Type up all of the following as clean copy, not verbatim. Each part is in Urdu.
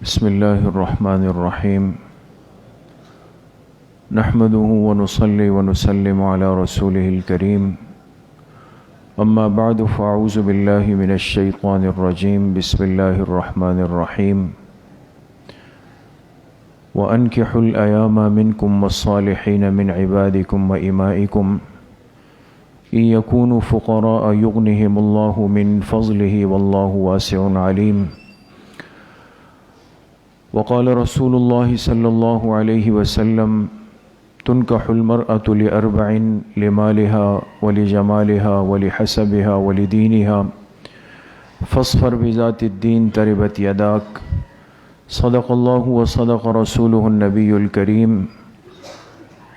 بسم الله الرحمن الرحيم نحمده ونصلي ونسلم على رسوله الكريم أما بعد فأعوذ بالله من الشيطان الرجيم بسم الله الرحمن الرحيم وأنكحوا الأيام منكم والصالحين من عبادكم وإمائكم إن يكونوا فقراء يغنهم الله من فضله والله واسع عليم وقال رسول الله صلى الله عليه وسلم تنكح المرأة لأربع لمالها ولجمالها ولحسبها ولدينها فاصفر بذات الدين تربت يداك صدق الله وصدق رسوله النبي الكريم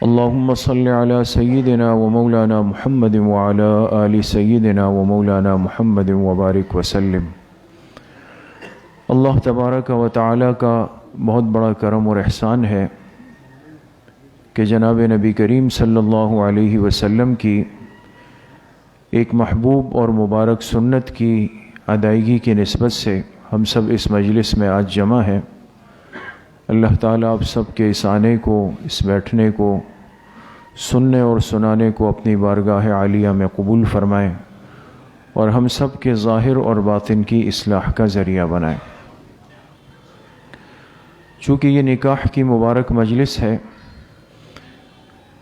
اللهم صل على سيدنا ومولانا محمد وعلى آل سيدنا ومولانا محمد وبارك وسلم۔ اللہ تبارک و تعالیٰ کا بہت بڑا کرم اور احسان ہے کہ جناب نبی کریم صلی اللہ علیہ وسلم کی ایک محبوب اور مبارک سنت کی ادائیگی کی نسبت سے ہم سب اس مجلس میں آج جمع ہیں۔ اللہ تعالیٰ آپ سب کے اس آنے کو، اس بیٹھنے کو، سننے اور سنانے کو اپنی بارگاہ عالیہ میں قبول فرمائیں اور ہم سب کے ظاہر اور باطن کی اصلاح کا ذریعہ بنائیں۔ چونکہ یہ نکاح کی مبارک مجلس ہے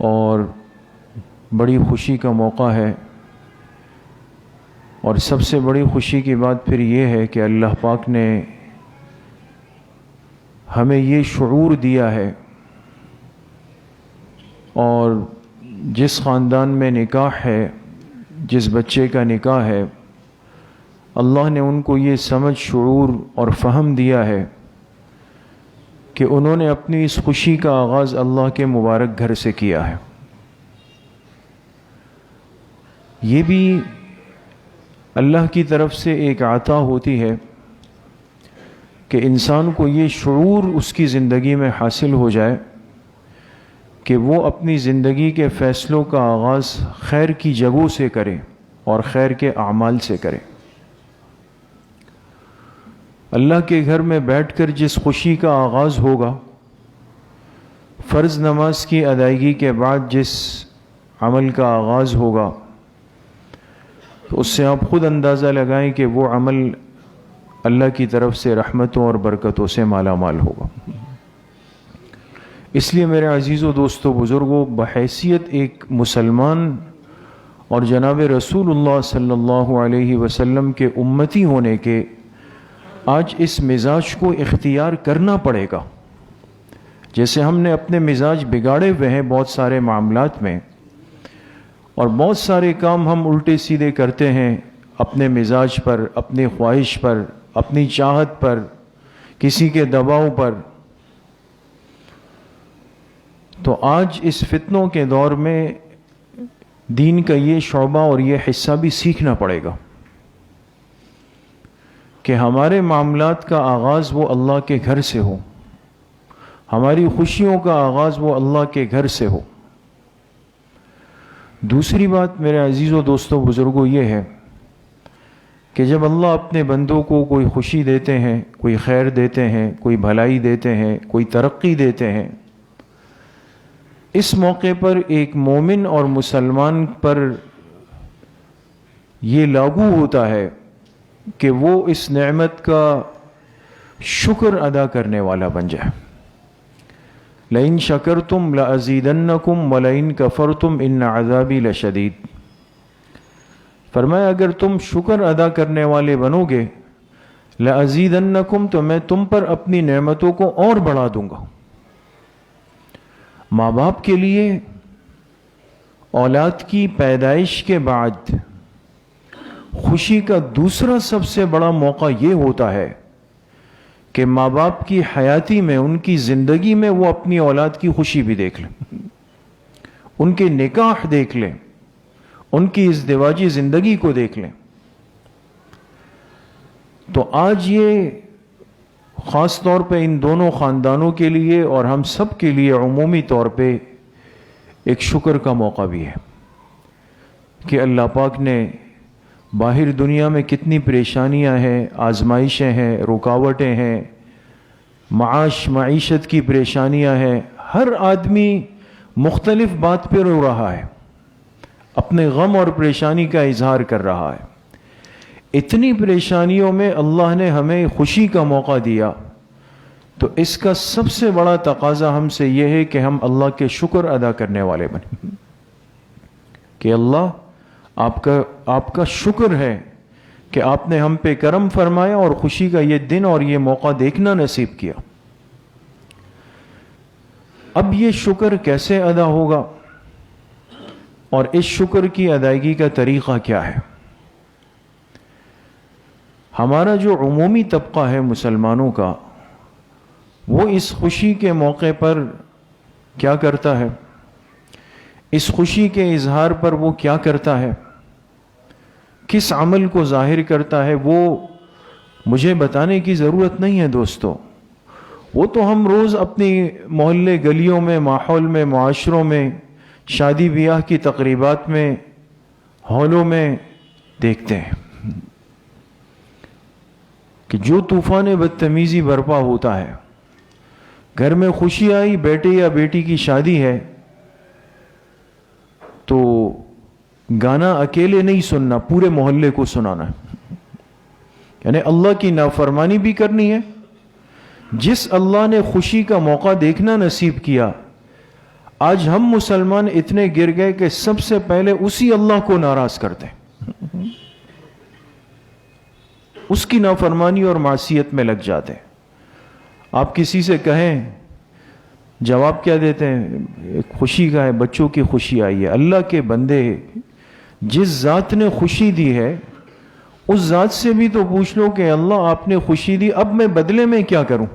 اور بڑی خوشی کا موقع ہے، اور سب سے بڑی خوشی کی بات پھر یہ ہے کہ اللہ پاک نے ہمیں یہ شعور دیا ہے، اور جس خاندان میں نکاح ہے، جس بچے کا نکاح ہے، اللہ نے ان کو یہ سمجھ، شعور اور فہم دیا ہے کہ انہوں نے اپنی اس خوشی کا آغاز اللہ کے مبارک گھر سے کیا ہے۔ یہ بھی اللہ کی طرف سے ایک عطا ہوتی ہے کہ انسان کو یہ شعور اس کی زندگی میں حاصل ہو جائے کہ وہ اپنی زندگی کے فیصلوں کا آغاز خیر کی جگہوں سے کرے اور خیر کے اعمال سے کرے۔ اللہ کے گھر میں بیٹھ کر جس خوشی کا آغاز ہوگا، فرض نماز کی ادائیگی کے بعد جس عمل کا آغاز ہوگا، تو اس سے آپ خود اندازہ لگائیں کہ وہ عمل اللہ کی طرف سے رحمتوں اور برکتوں سے مالا مال ہوگا۔ اس لیے میرے عزیزوں، دوستوں، بزرگوں، بحیثیت ایک مسلمان اور جناب رسول اللہ صلی اللہ علیہ وسلم کے امتی ہونے کے آج اس مزاج کو اختیار کرنا پڑے گا۔ جیسے ہم نے اپنے مزاج بگاڑے ہوئے ہیں بہت سارے معاملات میں، اور بہت سارے کام ہم الٹے سیدھے کرتے ہیں اپنے مزاج پر، اپنی خواہش پر، اپنی چاہت پر، کسی کے دباؤ پر۔ تو آج اس فتنوں کے دور میں دین کا یہ شعبہ اور یہ حصہ بھی سیکھنا پڑے گا کہ ہمارے معاملات کا آغاز وہ اللہ کے گھر سے ہو، ہماری خوشیوں کا آغاز وہ اللہ کے گھر سے ہو۔ دوسری بات میرے عزیزوں، دوستوں، بزرگوں، یہ ہے کہ جب اللہ اپنے بندوں کو کوئی خوشی دیتے ہیں، کوئی خیر دیتے ہیں، کوئی بھلائی دیتے ہیں، کوئی ترقی دیتے ہیں، اس موقع پر ایک مومن اور مسلمان پر یہ لاگو ہوتا ہے کہ وہ اس نعمت کا شکر ادا کرنے والا بن جائے۔ لَإِن شَكَرْتُمْ لَأَزِيدَنَّكُمْ وَلَإِن كَفَرْتُمْ إِنَّ عَذَابِي لَشَدِيدٌ۔ فرمایا اگر تم شکر ادا کرنے والے بنو گے، لَأَزِيدَنَّكُمْ، تو میں تم پر اپنی نعمتوں کو اور بڑھا دوں گا۔ ماں باپ کے لیے اولاد کی پیدائش کے بعد خوشی کا دوسرا سب سے بڑا موقع یہ ہوتا ہے کہ ماں باپ کی حیاتی میں، ان کی زندگی میں وہ اپنی اولاد کی خوشی بھی دیکھ لیں، ان کے نکاح دیکھ لیں، ان کی ازدواجی زندگی کو دیکھ لیں۔ تو آج یہ خاص طور پہ ان دونوں خاندانوں کے لیے اور ہم سب کے لیے عمومی طور پہ ایک شکر کا موقع بھی ہے کہ اللہ پاک نے باہر دنیا میں کتنی پریشانیاں ہیں، آزمائشیں ہیں، رکاوٹیں ہیں، معیشت کی پریشانیاں ہیں، ہر آدمی مختلف بات پہ رو رہا ہے، اپنے غم اور پریشانی کا اظہار کر رہا ہے۔ اتنی پریشانیوں میں اللہ نے ہمیں خوشی کا موقع دیا، تو اس کا سب سے بڑا تقاضا ہم سے یہ ہے کہ ہم اللہ کے شکر ادا کرنے والے بنیں، کہ اللہ آپ کا شکر ہے کہ آپ نے ہم پہ کرم فرمایا اور خوشی کا یہ دن اور یہ موقع دیکھنا نصیب کیا۔ اب یہ شکر کیسے ادا ہوگا اور اس شکر کی ادائیگی کا طریقہ کیا ہے؟ ہمارا جو عمومی طبقہ ہے مسلمانوں کا، وہ اس خوشی کے موقع پر کیا کرتا ہے؟ اس خوشی کے اظہار پر وہ کیا کرتا ہے؟ کس عمل کو ظاہر کرتا ہے؟ وہ مجھے بتانے کی ضرورت نہیں ہے دوستو، وہ تو ہم روز اپنی محلے گلیوں میں، ماحول میں، معاشروں میں، شادی بیاہ کی تقریبات میں، ہالوں میں دیکھتے ہیں کہ جو طوفان بدتمیزی برپا ہوتا ہے، گھر میں خوشی آئی، بیٹے یا بیٹی کی شادی ہے، تو گانا اکیلے نہیں سننا، پورے محلے کو سنانا ہے، یعنی اللہ کی نافرمانی بھی کرنی ہے۔ جس اللہ نے خوشی کا موقع دیکھنا نصیب کیا، آج ہم مسلمان اتنے گر گئے کہ سب سے پہلے اسی اللہ کو ناراض کرتے ہیں، اس کی نافرمانی اور معصیت میں لگ جاتے ہیں۔ آپ کسی سے کہیں، جواب کیا دیتے ہیں؟ خوشی کا ہے، بچوں کی خوشی آئی ہے۔ اللہ کے بندے، جس ذات نے خوشی دی ہے اس ذات سے بھی تو پوچھ لو کہ اللہ آپ نے خوشی دی، اب میں بدلے میں کیا کروں؟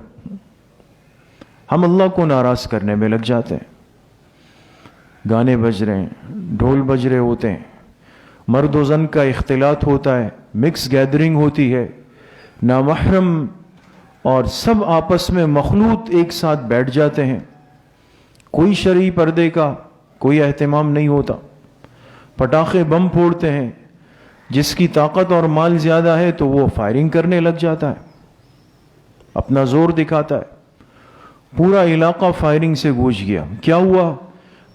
ہم اللہ کو ناراض کرنے میں لگ جاتے ہیں، گانے بج رہے ہیں، ڈھول بج رہے ہوتے ہیں، مرد و زن کا اختلاط ہوتا ہے، مکس گیدرنگ ہوتی ہے، نامحرم اور سب آپس میں مخلوط ایک ساتھ بیٹھ جاتے ہیں، کوئی شرعی پردے کا کوئی اہتمام نہیں ہوتا، پٹاخے بم پھوڑتے ہیں، جس کی طاقت اور مال زیادہ ہے تو وہ فائرنگ کرنے لگ جاتا ہے، اپنا زور دکھاتا ہے، پورا علاقہ فائرنگ سے گونج گیا۔ کیا ہوا؟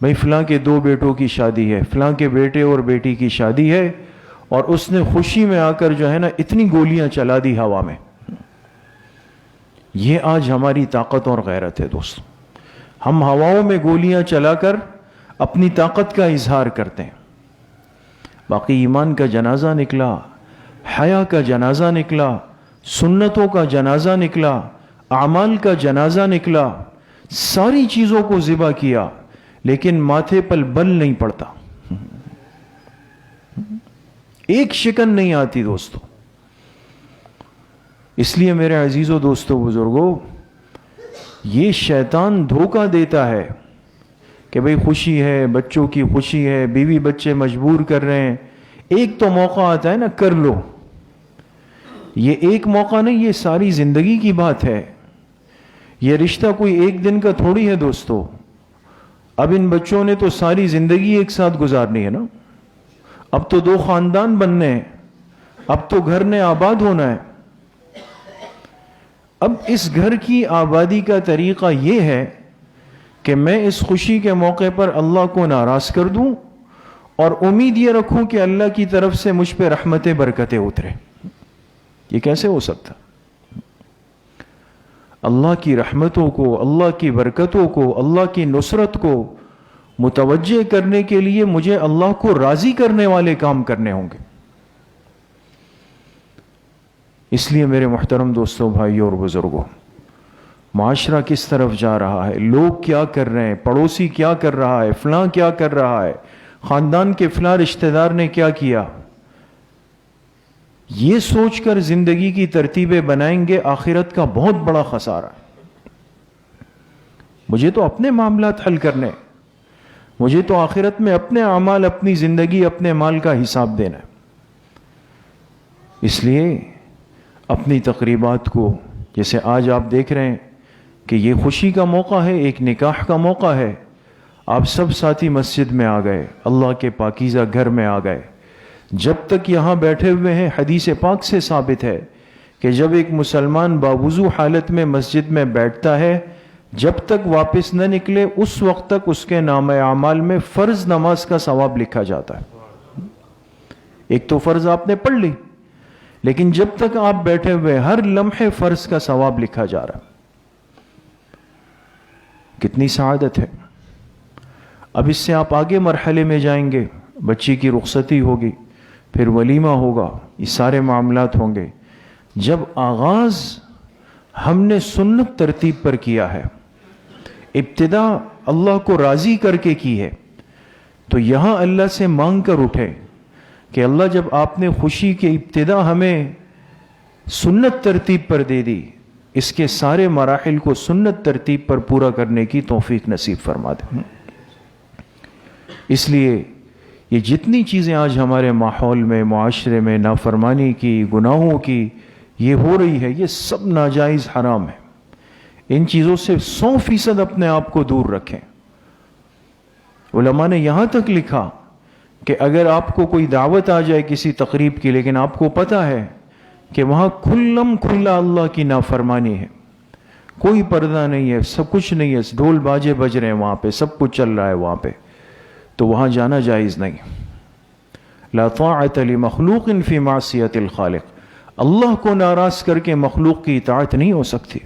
بھئی فلاں کے 2 بیٹوں کی شادی ہے، فلاں کے بیٹے اور بیٹی کی شادی ہے، اور اس نے خوشی میں آ کر جو ہے نا اتنی گولیاں چلا دی ہوا میں۔ یہ آج ہماری طاقت اور غیرت ہے دوستو، ہم ہواؤں میں گولیاں چلا کر اپنی طاقت کا اظہار کرتے ہیں۔ باقی ایمان کا جنازہ نکلا، حیا کا جنازہ نکلا، سنتوں کا جنازہ نکلا، اعمال کا جنازہ نکلا، ساری چیزوں کو ذبح کیا، لیکن ماتھے پر بل نہیں پڑتا، ایک شکن نہیں آتی دوستو۔ اس لیے میرے عزیزو، دوستو، بزرگو، یہ شیطان دھوکہ دیتا ہے کہ بھئی خوشی ہے، بچوں کی خوشی ہے، بیوی بچے مجبور کر رہے ہیں، ایک تو موقع آتا ہے نا، کر لو۔ یہ ایک موقع نہیں، یہ ساری زندگی کی بات ہے۔ یہ رشتہ کوئی ایک دن کا تھوڑی ہے دوستو، اب ان بچوں نے تو ساری زندگی ایک ساتھ گزارنی ہے نا، اب تو 2 خاندان بننے ہیں، اب تو گھر نے آباد ہونا ہے۔ اب اس گھر کی آبادی کا طریقہ یہ ہے کہ میں اس خوشی کے موقع پر اللہ کو ناراض کر دوں اور امید یہ رکھوں کہ اللہ کی طرف سے مجھ پہ رحمتیں برکتیں اترے۔ یہ کیسے ہو سکتا؟ اللہ کی رحمتوں کو، اللہ کی برکتوں کو، اللہ کی نصرت کو متوجہ کرنے کے لیے مجھے اللہ کو راضی کرنے والے کام کرنے ہوں گے۔ اس لیے میرے محترم دوستوں، بھائیوں اور بزرگوں، معاشرہ کس طرف جا رہا ہے، لوگ کیا کر رہے ہیں، پڑوسی کیا کر رہا ہے، فلاں کیا کر رہا ہے، خاندان کے فلاں رشتہ دار نے کیا کیا، یہ سوچ کر زندگی کی ترتیبیں بنائیں گے، آخرت کا بہت بڑا خسارہ ہے۔ مجھے تو اپنے معاملات حل کرنے، مجھے تو آخرت میں اپنے اعمال، اپنی زندگی، اپنے مال کا حساب دینا ہے۔ اس لیے اپنی تقریبات کو، جیسے آج آپ دیکھ رہے ہیں کہ یہ خوشی کا موقع ہے، ایک نکاح کا موقع ہے، آپ سب ساتھی مسجد میں آ گئے، اللہ کے پاکیزہ گھر میں آ گئے۔ جب تک یہاں بیٹھے ہوئے ہیں، حدیث پاک سے ثابت ہے کہ جب ایک مسلمان باوضو حالت میں مسجد میں بیٹھتا ہے، جب تک واپس نہ نکلے اس وقت تک اس کے نامہ اعمال میں فرض نماز کا ثواب لکھا جاتا ہے۔ ایک تو فرض آپ نے پڑھ لی، لیکن جب تک آپ بیٹھے ہوئے ہر لمحے فرض کا ثواب لکھا جا رہا ہے۔ کتنی سعادت ہے۔ اب اس سے آپ آگے مرحلے میں جائیں گے، بچی کی رخصتی ہوگی، پھر ولیمہ ہوگا، یہ سارے معاملات ہوں گے۔ جب آغاز ہم نے سنت ترتیب پر کیا ہے، ابتدا اللہ کو راضی کر کے کی ہے، تو یہاں اللہ سے مانگ کر اٹھے کہ اللہ جب آپ نے خوشی کی ابتدا ہمیں سنت ترتیب پر دے دی، اس کے سارے مراحل کو سنت ترتیب پر پورا کرنے کی توفیق نصیب فرما دے۔ اس لیے یہ جتنی چیزیں آج ہمارے ماحول میں، معاشرے میں نافرمانی کی، گناہوں کی یہ ہو رہی ہے، یہ سب ناجائز حرام ہے۔ ان چیزوں سے 100% اپنے آپ کو دور رکھیں۔ علماء نے یہاں تک لکھا کہ اگر آپ کو کوئی دعوت آ جائے کسی تقریب کی، لیکن آپ کو پتہ ہے کہ وہاں کھلم کھلا اللہ کی نافرمانی ہے، کوئی پردہ نہیں ہے، سب کچھ نہیں ہے، ڈھول باجے بج رہے ہیں وہاں پہ، سب کچھ چل رہا ہے وہاں پہ، تو وہاں جانا جائز نہیں۔ لا طاعت لمخلوق فی معصیت الخالق، اللہ کو ناراض کر کے مخلوق کی اطاعت نہیں ہو سکتی۔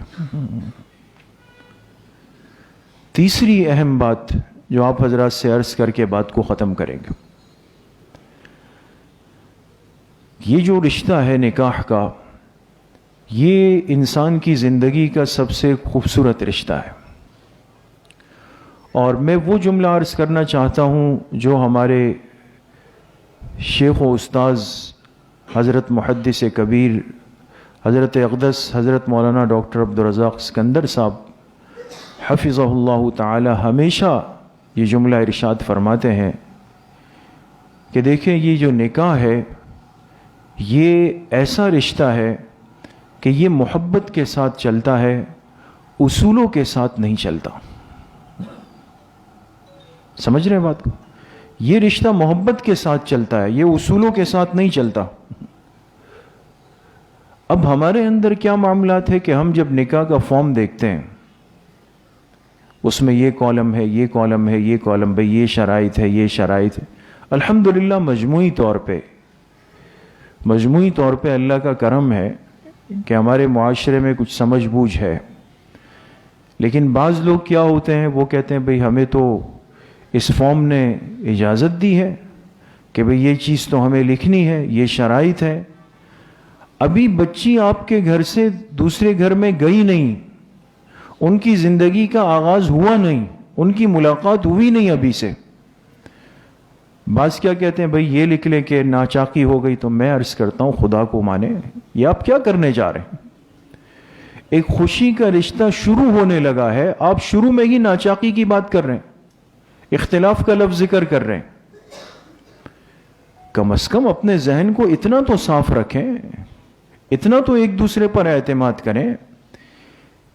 تیسری اہم بات جو آپ حضرات سے عرض کر کے بات کو ختم کریں گے، یہ جو رشتہ ہے نکاح کا، یہ انسان کی زندگی کا سب سے خوبصورت رشتہ ہے۔ اور میں وہ جملہ عرض کرنا چاہتا ہوں جو ہمارے شیخ و استاذ حضرت محدث کبیر حضرت اقدس حضرت مولانا ڈاکٹر عبدالرزاق اسکندر صاحب حفظہ اللہ تعالی ہمیشہ یہ جملہ ارشاد فرماتے ہیں کہ دیکھیں یہ جو نکاح ہے یہ ایسا رشتہ ہے کہ یہ محبت کے ساتھ چلتا ہے، اصولوں کے ساتھ نہیں چلتا۔ سمجھ رہے ہیں بات کو؟ یہ رشتہ محبت کے ساتھ چلتا ہے، یہ اصولوں کے ساتھ نہیں چلتا۔ اب ہمارے اندر کیا معاملات ہے کہ ہم جب نکاح کا فارم دیکھتے ہیں، اس میں یہ کالم ہے، یہ کالم ہے، یہ کالم، بھئی یہ شرائط ہے، یہ شرائط ہے۔ الحمدللہ مجموعی طور پہ اللہ کا کرم ہے کہ ہمارے معاشرے میں کچھ سمجھ بوجھ ہے، لیکن بعض لوگ کیا ہوتے ہیں، وہ کہتے ہیں بھئی ہمیں تو اس فارم نے اجازت دی ہے کہ بھئی یہ چیز تو ہمیں لکھنی ہے، یہ شرائط ہے۔ ابھی بچی آپ کے گھر سے دوسرے گھر میں گئی نہیں، ان کی زندگی کا آغاز ہوا نہیں، ان کی ملاقات ہوئی نہیں ابھی سے۔ بعض کیا کہتے ہیں بھئی یہ لکھ لیں کہ ناچاقی ہو گئی، تو میں عرض کرتا ہوں خدا کو مانے، یہ آپ کیا کرنے جا رہے ہیں؟ ایک خوشی کا رشتہ شروع ہونے لگا ہے، آپ شروع میں ہی ناچاقی کی بات کر رہے ہیں، اختلاف کا لفظ ذکر کر رہے ہیں۔ کم از کم اپنے ذہن کو اتنا تو صاف رکھیں، اتنا تو ایک دوسرے پر اعتماد کریں۔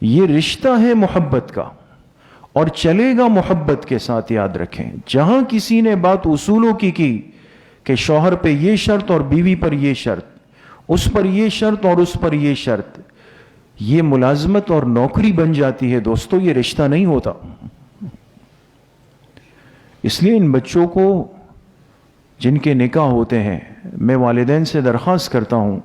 یہ رشتہ ہے محبت کا اور چلے گا محبت کے ساتھ، یاد رکھیں۔ جہاں کسی نے بات اصولوں کی کہ شوہر پہ یہ شرط اور بیوی پر یہ شرط، اس پر یہ شرط اور اس پر یہ شرط، یہ ملازمت اور نوکری بن جاتی ہے دوستو، یہ رشتہ نہیں ہوتا۔ اس لیے ان بچوں کو جن کے نکاح ہوتے ہیں، میں والدین سے درخواست کرتا ہوں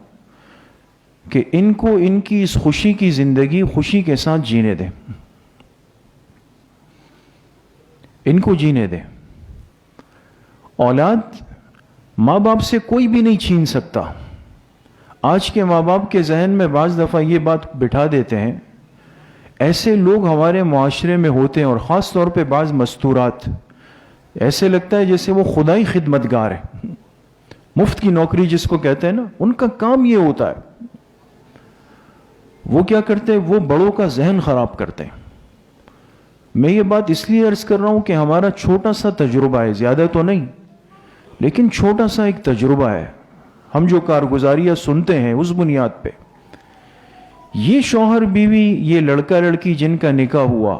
کہ ان کو ان کی اس خوشی کی زندگی خوشی کے ساتھ جینے دیں، ان کو جینے دیں۔ اولاد ماں باپ سے کوئی بھی نہیں چھین سکتا۔ آج کے ماں باپ کے ذہن میں بعض دفعہ یہ بات بٹھا دیتے ہیں، ایسے لوگ ہمارے معاشرے میں ہوتے ہیں، اور خاص طور پہ بعض مستورات، ایسے لگتا ہے جیسے وہ خدائی خدمتگار ہے، مفت کی نوکری جس کو کہتے ہیں نا، ان کا کام یہ ہوتا ہے۔ وہ کیا کرتے ہیں؟ وہ بڑوں کا ذہن خراب کرتے ہیں۔ میں یہ بات اس لیے عرض کر رہا ہوں کہ ہمارا چھوٹا سا تجربہ ہے، زیادہ تو نہیں، لیکن چھوٹا سا ایک تجربہ ہے۔ ہم جو کارگزاریاں سنتے ہیں اس بنیاد پہ، یہ شوہر بیوی، یہ لڑکا لڑکی جن کا نکاح ہوا،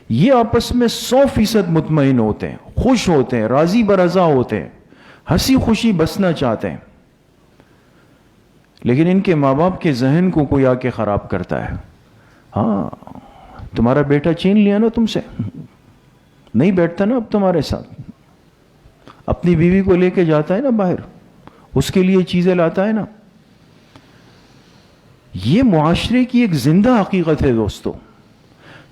یہ آپس میں 100% مطمئن ہوتے ہیں، خوش ہوتے ہیں، راضی برضا ہوتے ہیں، ہنسی خوشی بسنا چاہتے ہیں۔ لیکن ان کے ماں باپ کے ذہن کو کوئی آ کے خراب کرتا ہے. ہاں تمہارا بیٹا چھین لیا نا تم سے, نہیں بیٹھتا نا اب تمہارے ساتھ, اپنی بیوی کو لے کے جاتا ہے نا باہر, اس کے لیے چیزیں لاتا ہے نا. یہ معاشرے کی ایک زندہ حقیقت ہے دوستو.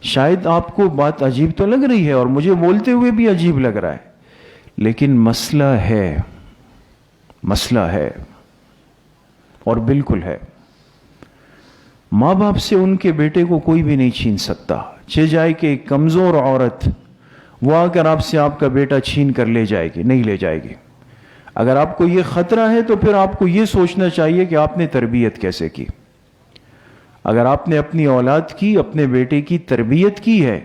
شاید آپ کو بات عجیب تو لگ رہی ہے اور مجھے بولتے ہوئے بھی عجیب لگ رہا ہے, لیکن مسئلہ ہے, مسئلہ ہے اور بالکل ہے. ماں باپ سے ان کے بیٹے کو کوئی بھی نہیں چھین سکتا. جائے کہ ایک کمزور عورت وہ آ کر آپ سے آپ کا بیٹا چھین کر لے جائے گی, نہیں لے جائے گی. اگر آپ کو یہ خطرہ ہے تو پھر آپ کو یہ سوچنا چاہیے کہ آپ نے تربیت کیسے کی. اگر آپ نے اپنی اولاد کی, اپنے بیٹے کی تربیت کی ہے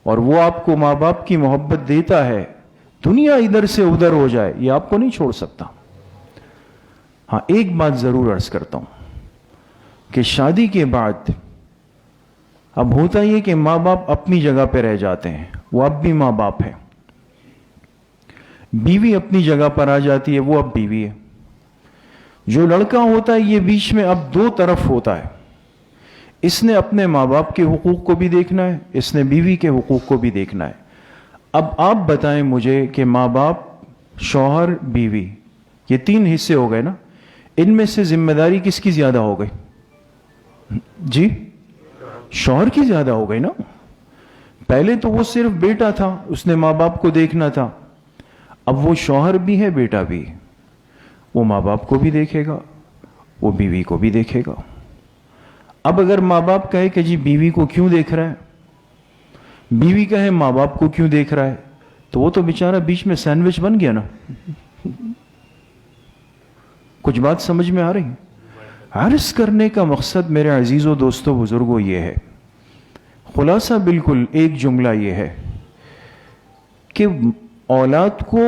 اور وہ آپ کو ماں باپ کی محبت دیتا ہے, دنیا ادھر سے ادھر ہو جائے یہ آپ کو نہیں چھوڑ سکتا. ہاں ایک بات ضرور عرض کرتا ہوں کہ شادی کے بعد اب ہوتا یہ کہ ماں باپ اپنی جگہ پہ رہ جاتے ہیں, وہ اب بھی ماں باپ ہیں. بیوی اپنی جگہ پر آ جاتی ہے, وہ اب بیوی ہے. جو لڑکا ہوتا ہے یہ بیچ میں اب دو طرف ہوتا ہے. اس نے اپنے ماں باپ کے حقوق کو بھی دیکھنا ہے, اس نے بیوی کے حقوق کو بھی دیکھنا ہے. اب آپ بتائیں مجھے کہ ماں باپ, شوہر, بیوی, یہ تین حصے ہو گئے نا, ان میں سے ذمہ داری کس کی زیادہ ہو گئی؟ جی شوہر کی زیادہ ہو گئی نا. پہلے تو وہ صرف بیٹا تھا, اس نے ماں باپ کو دیکھنا تھا. اب وہ شوہر بھی ہے, بیٹا بھی, وہ ماں باپ کو بھی دیکھے گا, وہ بیوی کو بھی دیکھے گا. اب اگر ماں باپ کہے کہ جی بیوی کو کیوں دیکھ رہا ہے, بیوی کہے ماں باپ کو کیوں دیکھ رہا ہے, تو وہ تو بیچارہ بیچ میں سینڈوچ بن گیا نا. کچھ بات سمجھ میں آ رہی؟ عرض کرنے کا مقصد میرے عزیزوں, دوستوں, بزرگوں یہ ہے, خلاصہ بالکل ایک جملہ یہ ہے کہ اولاد کو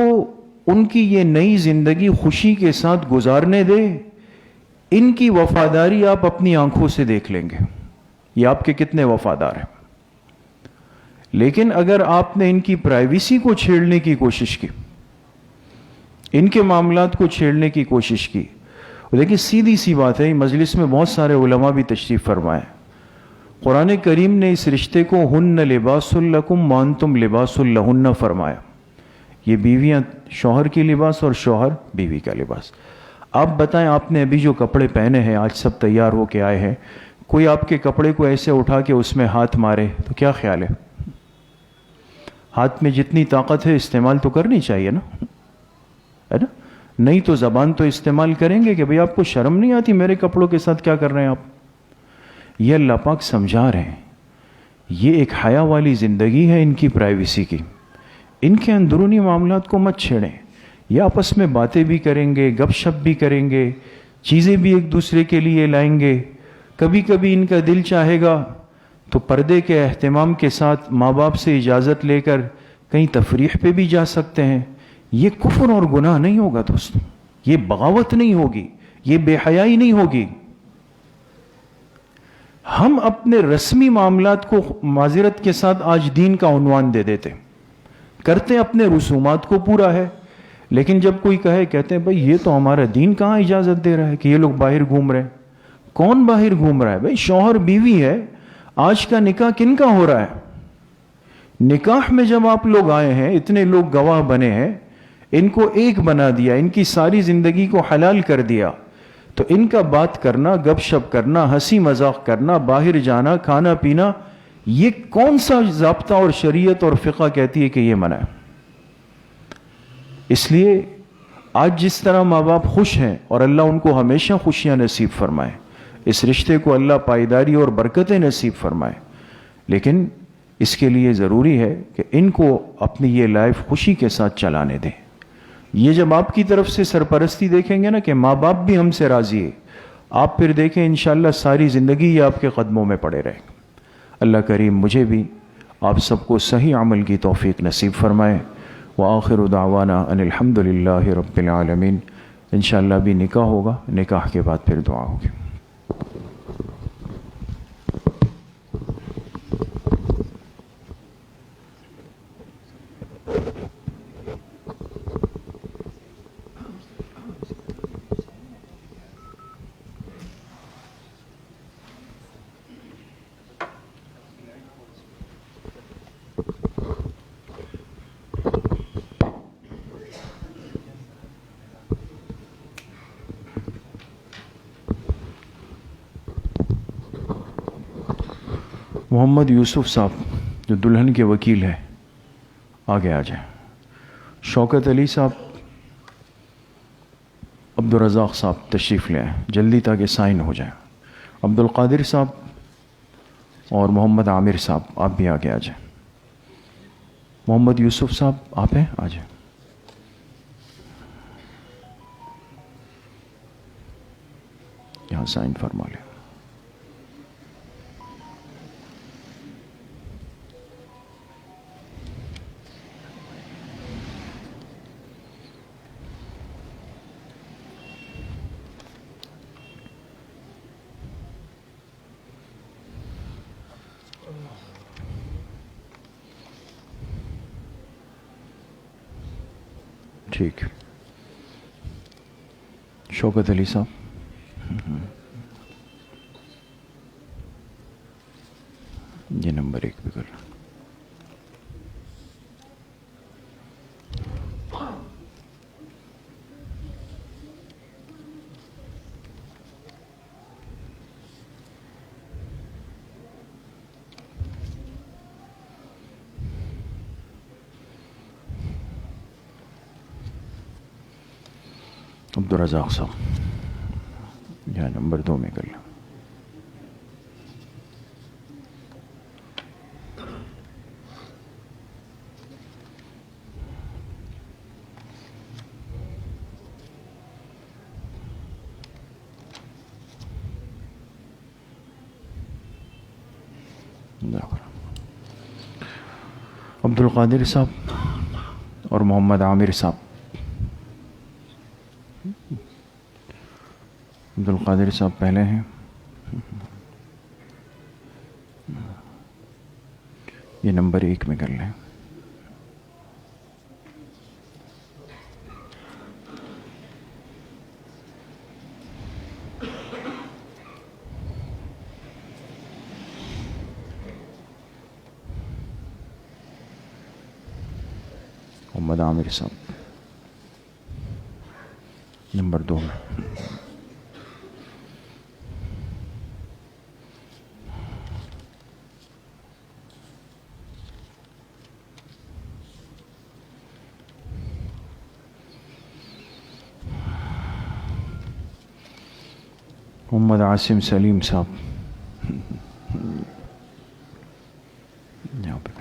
ان کی یہ نئی زندگی خوشی کے ساتھ گزارنے دے. ان کی وفاداری آپ اپنی آنکھوں سے دیکھ لیں گے, یہ آپ کے کتنے وفادار ہیں. لیکن اگر آپ نے ان کی پرائیویسی کو چھیڑنے کی کوشش کی, ان کے معاملات کو چھیڑنے کی کوشش کی, دیکھیں سیدھی سی بات ہے, مجلس میں بہت سارے علماء بھی تشریف فرمائے. قرآن کریم نے اس رشتے کو ہن لباس لکم وانتم لباس لہن فرمایا. یہ بیویاں شوہر کی لباس اور شوہر بیوی کا لباس. آپ بتائیں, آپ نے ابھی جو کپڑے پہنے ہیں, آج سب تیار ہو کے آئے ہیں, کوئی آپ کے کپڑے کو ایسے اٹھا کے اس میں ہاتھ مارے تو کیا خیال ہے؟ ہاتھ میں جتنی طاقت ہے استعمال تو کرنی چاہیے نا, ہے نا؟ نہیں تو زبان تو استعمال کریں گے کہ بھئی آپ کو شرم نہیں آتی میرے کپڑوں کے ساتھ کیا کر رہے ہیں آپ. یہ اللہ پاک سمجھا رہے ہیں, یہ ایک حیا والی زندگی ہے ان کی پرائیویسی کی. ان کے اندرونی معاملات کو مت چھیڑیں. یہ آپس میں باتیں بھی کریں گے, گپ شپ بھی کریں گے, چیزیں بھی ایک دوسرے کے لیے لائیں گے. کبھی کبھی ان کا دل چاہے گا تو پردے کے اہتمام کے ساتھ ماں باپ سے اجازت لے کر کہیں تفریح پہ بھی جا سکتے ہیں. یہ کفر اور گناہ نہیں ہوگا دوستو, یہ بغاوت نہیں ہوگی, یہ بے حیائی نہیں ہوگی. ہم اپنے رسمی معاملات کو معذرت کے ساتھ آج دین کا عنوان دے دیتے, کرتے اپنے رسومات کو پورا ہے, لیکن جب کوئی کہتے ہیں بھئی یہ تو ہمارا دین کہاں اجازت دے رہا ہے کہ یہ لوگ باہر گھوم رہے ہیں. کون باہر گھوم رہا ہے بھئی؟ شوہر بیوی ہے. آج کا نکاح کن کا ہو رہا ہے؟ نکاح میں جب آپ لوگ آئے ہیں, اتنے لوگ گواہ بنے ہیں, ان کو ایک بنا دیا, ان کی ساری زندگی کو حلال کر دیا, تو ان کا بات کرنا, گپ شپ کرنا, ہنسی مذاق کرنا, باہر جانا, کھانا پینا, یہ کون سا ضابطہ اور شریعت اور فقہ کہتی ہے کہ یہ منع ہے؟ اس لیے آج جس طرح ماں باپ خوش ہیں, اور اللہ ان کو ہمیشہ خوشیاں نصیب فرمائے, اس رشتے کو اللہ پائیداری اور برکتیں نصیب فرمائے, لیکن اس کے لیے ضروری ہے کہ ان کو اپنی یہ لائف خوشی کے ساتھ چلانے دیں. یہ جب آپ کی طرف سے سرپرستی دیکھیں گے نا کہ ماں باپ بھی ہم سے راضی ہے, آپ پھر دیکھیں انشاءاللہ ساری زندگی یہ آپ کے قدموں میں پڑے رہیں. اللہ کریم مجھے بھی آپ سب کو صحیح عمل کی توفیق نصیب فرمائے. وآخر دعوانا ان الحمد للہ رب العالمین. انشاءاللہ بھی نکاح ہوگا, نکاح کے بعد پھر دعا ہوگی. محمد یوسف صاحب جو دلہن کے وکیل ہے آگے آ جائیں. شوکت علی صاحب، عبدالرزاق صاحب تشریف لے آئیں جلدی تاکہ سائن ہو جائیں. عبدالقادر صاحب اور محمد عامر صاحب آپ بھی آگے آ جائیں. محمد یوسف صاحب آپ ہیں، آ جائیں. یہاں سائن فرما لیں. ٹھیک. شوکت علی صاحب، یہ نمبر 1 پہ کر لیں. عبدالرزاق صاحب یہ نمبر 2 میں کر لیں. عبدالقادر صاحب اور محمد عامر صاحب. عبدالقادر صاحب پہلے ہیں. یہ نمبر 1 میں کر لیں. محمد عامر صاحب نمبر 2 میں. محمد عاصم سلیم صاحب یہاں پہ.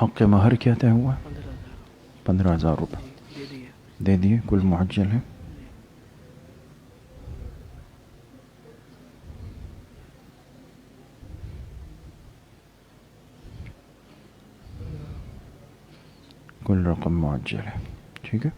حق مہر کیا طے ہوا؟ 15,000 روپے دے دیے. کل معجل ہے. کل رقم معجل ہے. ٹھیک ہے.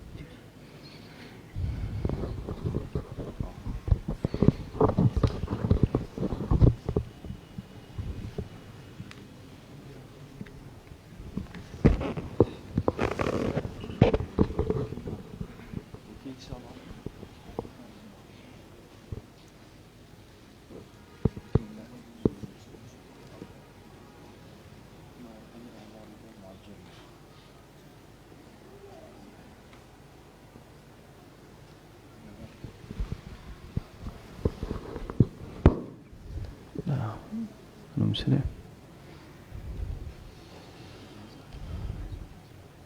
نمسلے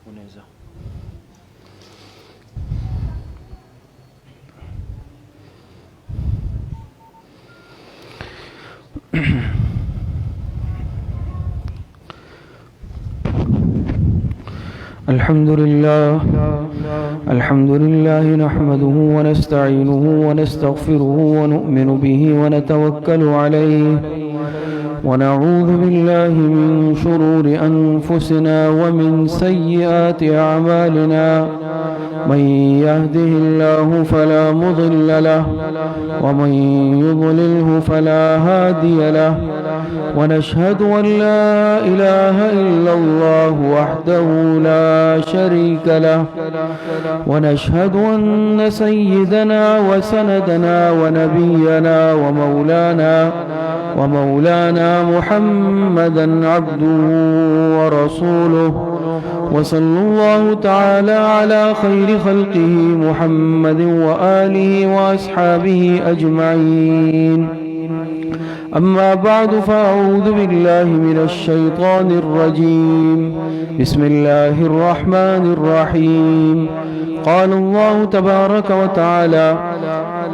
منیزہ. الحمد لله نحمده ونستعينه ونستغفره ونؤمن به ونتوكل عليه ونعوذ بالله من شرور أنفسنا ومن سيئات أعمالنا من يهده الله فلا مضل له ومن يضلله فلا هادي له ونشهد أن لا إله إلا الله وحده لا شريك له ونشهد أن سيدنا وسندنا ونبينا ومولانا محمدا عبده ورسوله وصلى الله تعالى على خير خلقه محمد وآله وأصحابه أجمعين. أما بعد فأعوذ بالله من الشيطان الرجيم. بسم الله الرحمن الرحيم. قال الله تبارك وتعالى: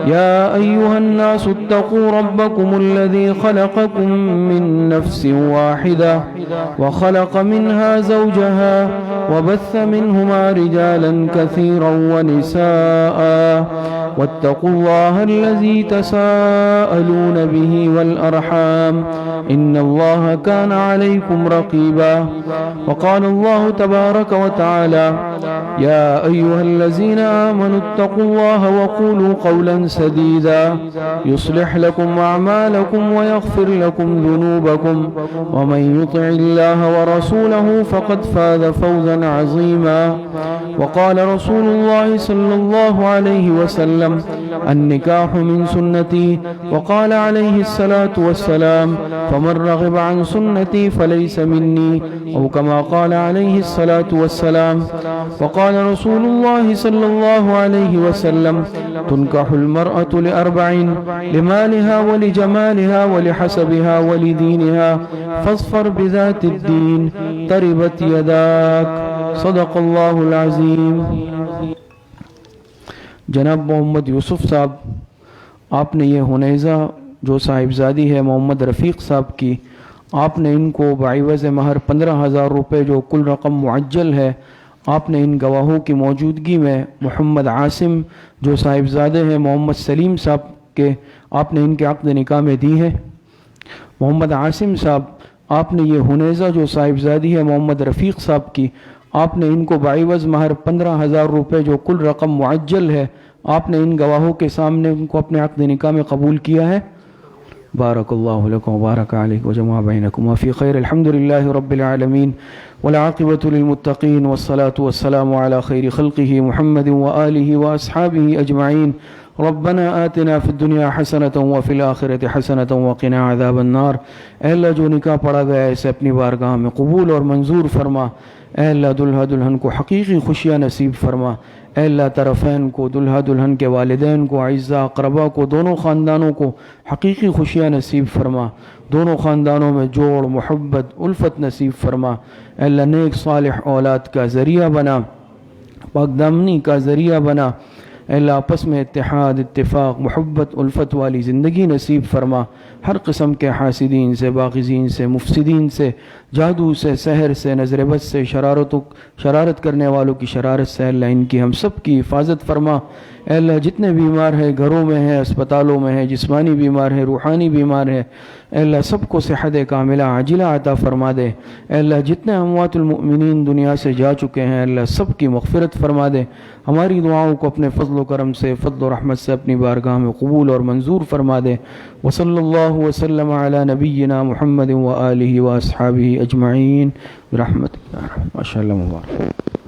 يا أيها الناس اتقوا ربكم الذي خلقكم من نفس واحدة وخلق منها زوجها وبث منهما رجالا كثيرا ونساء واتقوا الله الذي تساءلون به والأرحام إن الله كان عليكم رقيبا. وقال الله تبارك وتعالى: يا أيها الذين آمنوا اتقوا الله وقولوا قولا سديدا يصلح لكم أعمالكم ويغفر لكم ذنوبكم ومن يطع الله ورسوله فقد فاز فوزا عظيما. وقال رسول الله صلى الله عليه وسلم: النكاح من سنتي. وقال عليه الصلاة والسلام: فمن رغب عن سنتي فليس مني، أو كما قال عليه الصلاة والسلام. وقال رسول الله صلى الله عليه وسلم: تنكح المرأة لأربع: لمالها ولجمالها ولحسبها ولدينها فاظفر بذات الدين تربت يداك. صدق اللہ العظیم. جناب محمد یوسف صاحب، آپ نے یہ حنیزہ جو صاحبزادی ہے محمد رفیق صاحب کی، آپ نے ان کو بعوض مہر 15,000 روپے جو کل رقم معجل ہے، آپ نے ان گواہوں کی موجودگی میں محمد عاصم جو صاحبزادے ہیں محمد سلیم صاحب کے، آپ نے ان کے عقد نکاح میں دی ہے. محمد عاصم صاحب، آپ نے یہ حنیزہ جو صاحبزادی ہے محمد رفیق صاحب کی، آپ نے ان کو بعوض مہر 15,000 روپے جو کل رقم معجل ہے، آپ نے ان گواہوں کے سامنے ان کو اپنے عقد نکاح میں قبول کیا ہے. بارک اللہ لکم وبارک علیکم وجمع بینکم وفی خیر. الحمد للہ رب العالمین والعاقبۃ للمتقین والصلاة والسلام علی خیر خلقہ محمد وآلہ واصحابہ اجمعین. ربنا آتنا فی الدنیا حسنۃ وفی الآخرۃ حسنۃ وقنا عذاب النار. اے اللہ، جو نکاح پڑھا گیا ہے اسے اپنی بارگاہ میں قبول اور منظور فرما. اے اللہ، دلہا دلہن کو حقیقی خوشیاں نصیب فرما. اے اللہ، طرفین کو، دلہا دلہن کے والدین کو، اعزاء اقربا کو، دونوں خاندانوں کو حقیقی خوشیاں نصیب فرما. دونوں خاندانوں میں جوڑ، محبت، الفت نصیب فرما. اے اللہ، نیک صالح اولاد کا ذریعہ بنا، پاک دامنی کا ذریعہ بنا. اے اللہ، آپس میں اتحاد، اتفاق، محبت، الفت والی زندگی نصیب فرما. ہر قسم کے حاسدین سے، باغزین سے، مفسدین سے، جادو سے، سحر سے، نظر بد سے، شرارت کرنے والوں کی شرارت سے اللہ ان کی ہم سب کی حفاظت فرما. اے اللہ، جتنے بیمار ہیں، گھروں میں ہیں، اسپتالوں میں ہیں، جسمانی بیمار ہیں، روحانی بیمار ہیں، اے اللہ سب کو صحت کاملہ عاجلہ عطا فرما دے. اے اللہ، جتنے اموات المؤمنین دنیا سے جا چکے ہیں اللہ سب کی مغفرت فرما دے. ہماری دعاؤں کو اپنے فضل و کرم سے، فضل و رحمت سے اپنی بارگاہ میں قبول اور منظور فرما دے. وصلی اللہ وسلم علی نبینا محمد وآلہ واصحابہ اجمعین برحمتک. ماشاء اللہ مبارک.